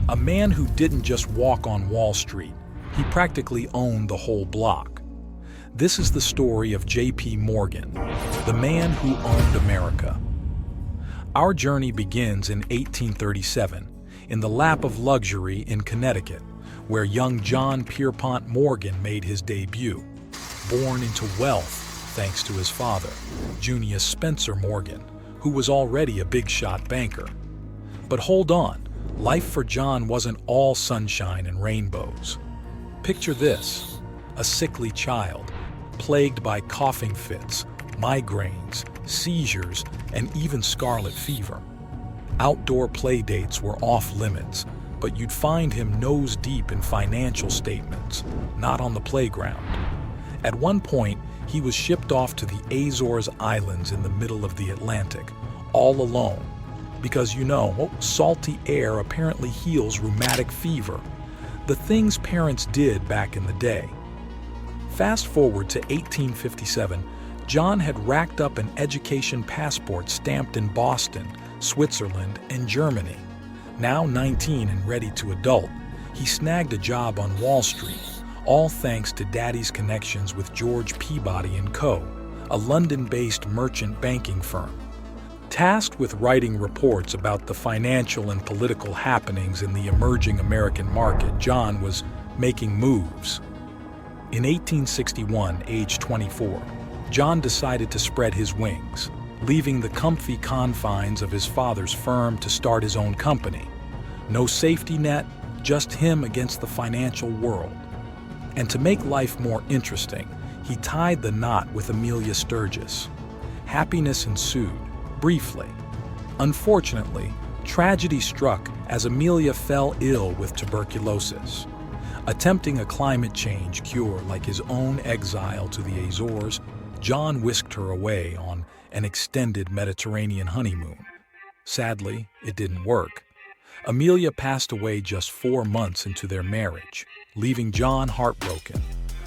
A man who didn't just walk on Wall Street, he practically owned the whole block. This is the story of J.P. Morgan, the man who owned America. Our journey begins in 1837, in the lap of luxury in Connecticut, where young John Pierpont Morgan made his debut. Born into wealth thanks to his father, Junius Spencer Morgan, who was already a big-shot banker. But hold on, life for John wasn't all sunshine and rainbows. Picture this: a sickly child, plagued by coughing fits, migraines, seizures, and even scarlet fever. Outdoor play dates were off limits, but you'd find him nose deep in financial statements, not on the playground. At one point, he was shipped off to the Azores Islands in the middle of the Atlantic, all alone, because salty air apparently heals rheumatic fever. The things parents did back in the day. Fast forward to 1857, John had racked up an education passport stamped in Boston, Switzerland, and Germany. Now 19 and ready to adult, he snagged a job on Wall Street, all thanks to Daddy's connections with George Peabody & Co., a London-based merchant banking firm. Tasked with writing reports about the financial and political happenings in the emerging American market, John was making moves. In 1861, age 24, John decided to spread his wings, leaving the comfy confines of his father's firm to start his own company. No safety net, just him against the financial world. And to make life more interesting, he tied the knot with Amelia Sturgis. Happiness ensued, briefly. Unfortunately, tragedy struck as Amelia fell ill with tuberculosis. Attempting a climate change cure like his own exile to the Azores, John whisked her away on an extended Mediterranean honeymoon. Sadly, it didn't work. Amelia passed away just 4 months into their marriage, leaving John heartbroken.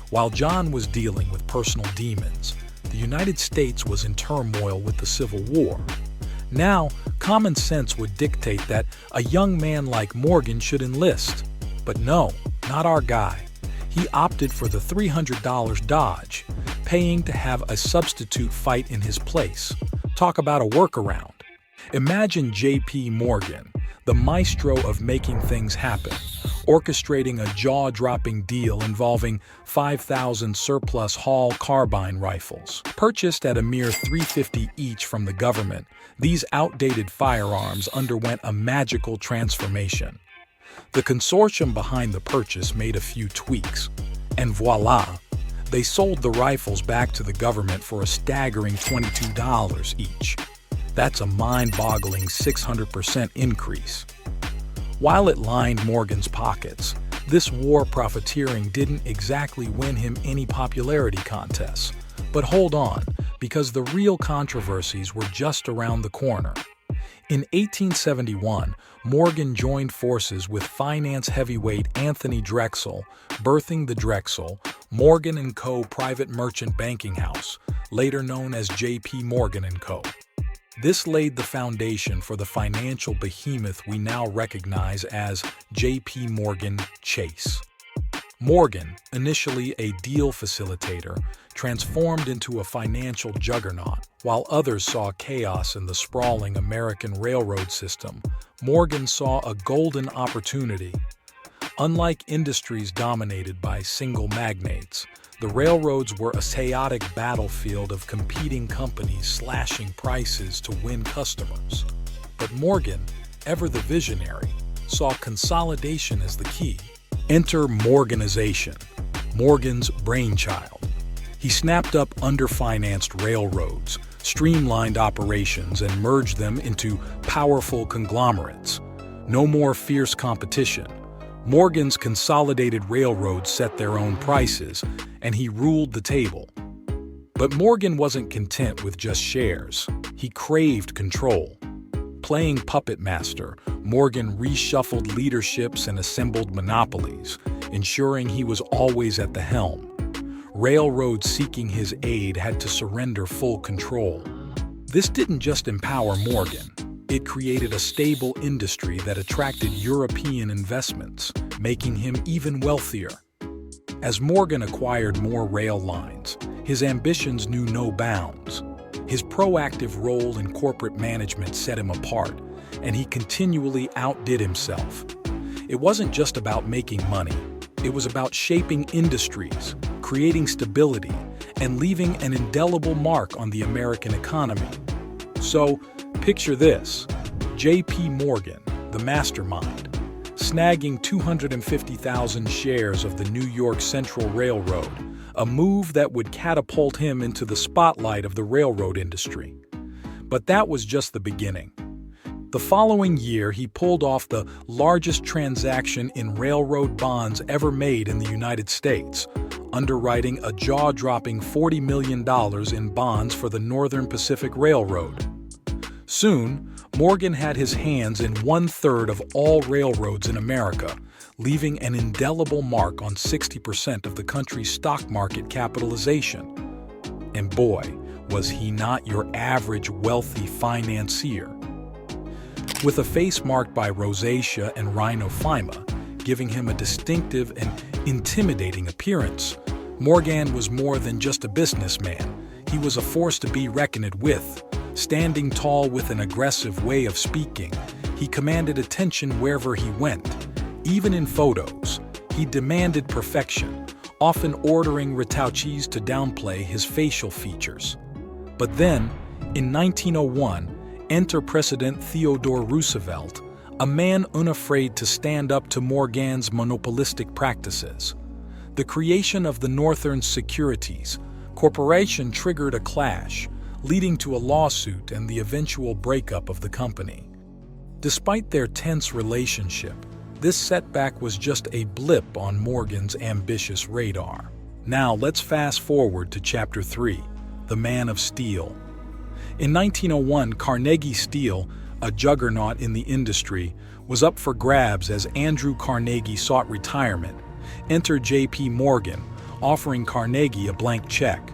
While John was dealing with personal demons, the United States was in turmoil with the Civil War. Now, common sense would dictate that a young man like Morgan should enlist. But no, not our guy. He opted for the $300 Dodge, paying to have a substitute fight in his place. Talk about a workaround. Imagine J.P. Morgan, the maestro of making things happen, orchestrating a jaw-dropping deal involving 5,000 surplus Hall carbine rifles. Purchased at a mere $350 each from the government, these outdated firearms underwent a magical transformation. The consortium behind the purchase made a few tweaks, and voila! They sold the rifles back to the government for a staggering $22 each. That's a mind-boggling 600% increase. While it lined Morgan's pockets, this war profiteering didn't exactly win him any popularity contests. But hold on, because the real controversies were just around the corner. In 1871, Morgan joined forces with finance heavyweight Anthony Drexel, birthing the Drexel, Morgan & Co. private merchant banking house, later known as J.P. Morgan & Co. This laid the foundation for the financial behemoth we now recognize as J.P. Morgan Chase. Morgan, initially a deal facilitator, transformed into a financial juggernaut. While others saw chaos in the sprawling American railroad system, Morgan saw a golden opportunity. Unlike industries dominated by single magnates, the railroads were a chaotic battlefield of competing companies slashing prices to win customers. But Morgan, ever the visionary, saw consolidation as the key. Enter Morganization, Morgan's brainchild. He snapped up underfinanced railroads, streamlined operations, and merged them into powerful conglomerates. No more fierce competition. Morgan's consolidated railroads set their own prices, and he ruled the table. But Morgan wasn't content with just shares. He craved control. Playing puppet master, Morgan reshuffled leaderships and assembled monopolies, ensuring he was always at the helm. Railroads seeking his aid had to surrender full control. This didn't just empower Morgan. It created a stable industry that attracted European investments, making him even wealthier. As Morgan acquired more rail lines, his ambitions knew no bounds. His proactive role in corporate management set him apart, and he continually outdid himself. It wasn't just about making money. It was about shaping industries, creating stability, and leaving an indelible mark on the American economy. So, picture this: J.P. Morgan, the mastermind, snagging 250,000 shares of the New York Central Railroad, a move that would catapult him into the spotlight of the railroad industry. But that was just the beginning. The following year, he pulled off the largest transaction in railroad bonds ever made in the United States, underwriting a jaw-dropping $40 million in bonds for the Northern Pacific Railroad. Soon, Morgan had his hands in 1/3 of all railroads in America, leaving an indelible mark on 60% of the country's stock market capitalization. And boy, was he not your average wealthy financier. With a face marked by rosacea and rhinophyma, giving him a distinctive and intimidating appearance, Morgan was more than just a businessman. He was a force to be reckoned with. Standing tall with an aggressive way of speaking, he commanded attention wherever he went. Even in photos, he demanded perfection, often ordering retouchees to downplay his facial features. But then, in 1901, enter President Theodore Roosevelt, a man unafraid to stand up to Morgan's monopolistic practices. The creation of the Northern Securities Corporation triggered a clash, leading to a lawsuit and the eventual breakup of the company. Despite their tense relationship, this setback was just a blip on Morgan's ambitious radar. Now let's fast forward to Chapter 3, The Man of Steel. In 1901, Carnegie Steel, a juggernaut in the industry, was up for grabs as Andrew Carnegie sought retirement. Enter J.P. Morgan, offering Carnegie a blank check.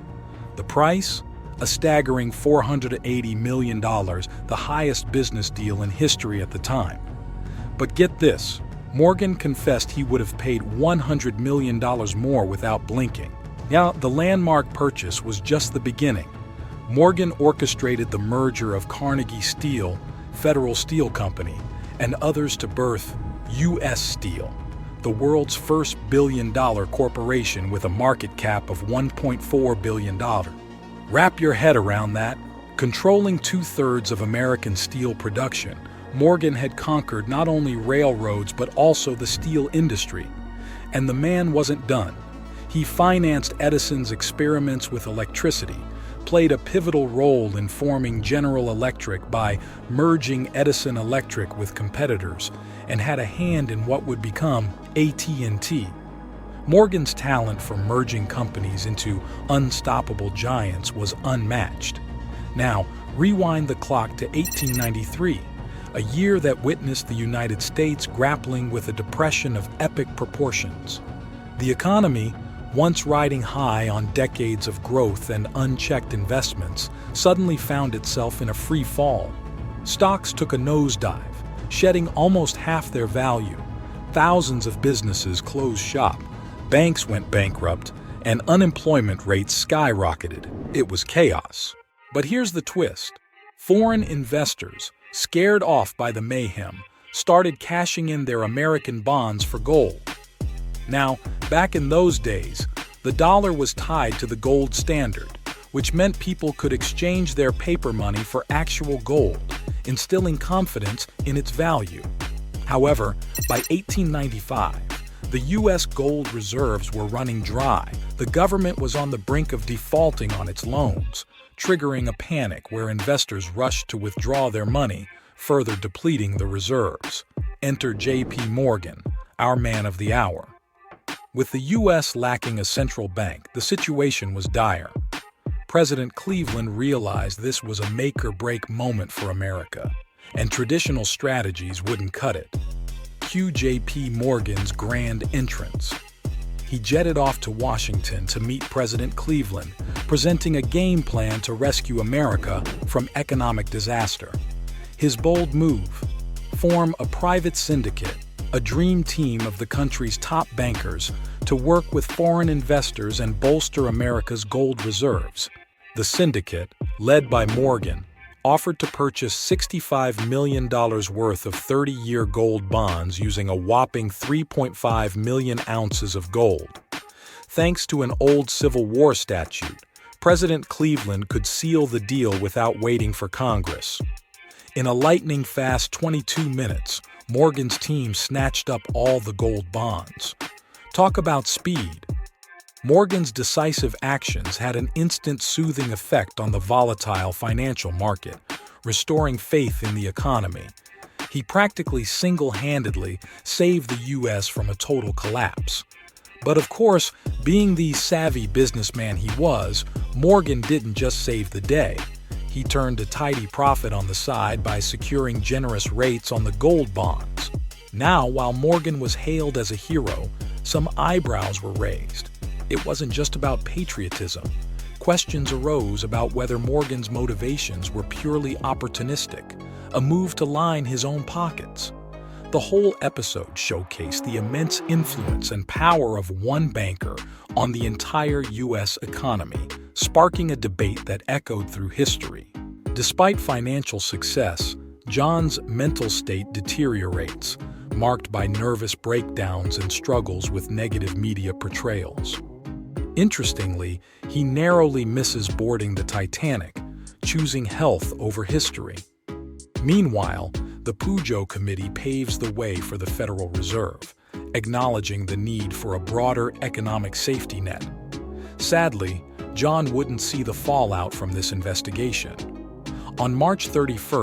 The price? A staggering $480 million, the highest business deal in history at the time. But get this, Morgan confessed he would have paid $100 million more without blinking. Now, the landmark purchase was just the beginning. Morgan orchestrated the merger of Carnegie Steel, Federal Steel Company, and others to birth U.S. Steel, the world's first billion-dollar corporation with a market cap of $1.4 billion. Wrap your head around that. Controlling 2/3 of American steel production, Morgan had conquered not only railroads but also the steel industry. And the man wasn't done. He financed Edison's experiments with electricity, played a pivotal role in forming General Electric by merging Edison Electric with competitors, and had a hand in what would become AT&T. Morgan's talent for merging companies into unstoppable giants was unmatched. Now, rewind the clock to 1893, a year that witnessed the United States grappling with a depression of epic proportions. The economy, once riding high on decades of growth and unchecked investments, suddenly found itself in a free fall. Stocks took a nosedive, shedding almost half their value. Thousands of businesses closed shop. Banks went bankrupt, and unemployment rates skyrocketed. It was chaos. But here's the twist. Foreign investors, scared off by the mayhem, started cashing in their American bonds for gold. Now, back in those days, the dollar was tied to the gold standard, which meant people could exchange their paper money for actual gold, instilling confidence in its value. However, by 1895, the U.S. gold reserves were running dry. The government was on the brink of defaulting on its loans, triggering a panic where investors rushed to withdraw their money, further depleting the reserves. Enter J.P. Morgan, our man of the hour. With the U.S. lacking a central bank, the situation was dire. President Cleveland realized this was a make-or-break moment for America, and traditional strategies wouldn't cut it. Cue J.P. Morgan's grand entrance. He jetted off to Washington to meet President Cleveland, presenting a game plan to rescue America from economic disaster. His bold move: form a private syndicate, a dream team of the country's top bankers, to work with foreign investors and bolster America's gold reserves. The syndicate, led by Morgan, offered to purchase $65 million worth of 30-year gold bonds using a whopping 3.5 million ounces of gold. Thanks to an old Civil War statute, President Cleveland could seal the deal without waiting for Congress. In a lightning-fast 22 minutes, Morgan's team snatched up all the gold bonds. Talk about speed. Morgan's decisive actions had an instant soothing effect on the volatile financial market, restoring faith in the economy. He practically single-handedly saved the U.S. from a total collapse. But of course, being the savvy businessman he was, Morgan didn't just save the day. He turned a tidy profit on the side by securing generous rates on the gold bonds. Now, while Morgan was hailed as a hero, some eyebrows were raised. It wasn't just about patriotism. Questions arose about whether Morgan's motivations were purely opportunistic, a move to line his own pockets. The whole episode showcased the immense influence and power of one banker on the entire U.S. economy, sparking a debate that echoed through history. Despite financial success, John's mental state deteriorates, marked by nervous breakdowns and struggles with negative media portrayals. Interestingly, he narrowly misses boarding the Titanic, choosing health over history. Meanwhile, the Pujo Committee paves the way for the Federal Reserve, acknowledging the need for a broader economic safety net. Sadly, John wouldn't see the fallout from this investigation. On March 31,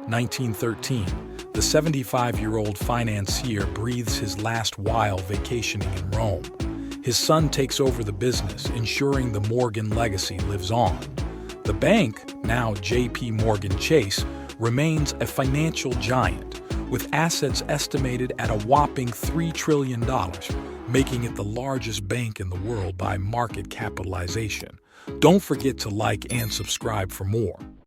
1913, the 75-year-old financier breathes his last while vacationing in Rome. His son takes over the business, ensuring the Morgan legacy lives on. The bank, now J.P. Morgan Chase, remains a financial giant, with assets estimated at a whopping $3 trillion, making it the largest bank in the world by market capitalization. Don't forget to like and subscribe for more.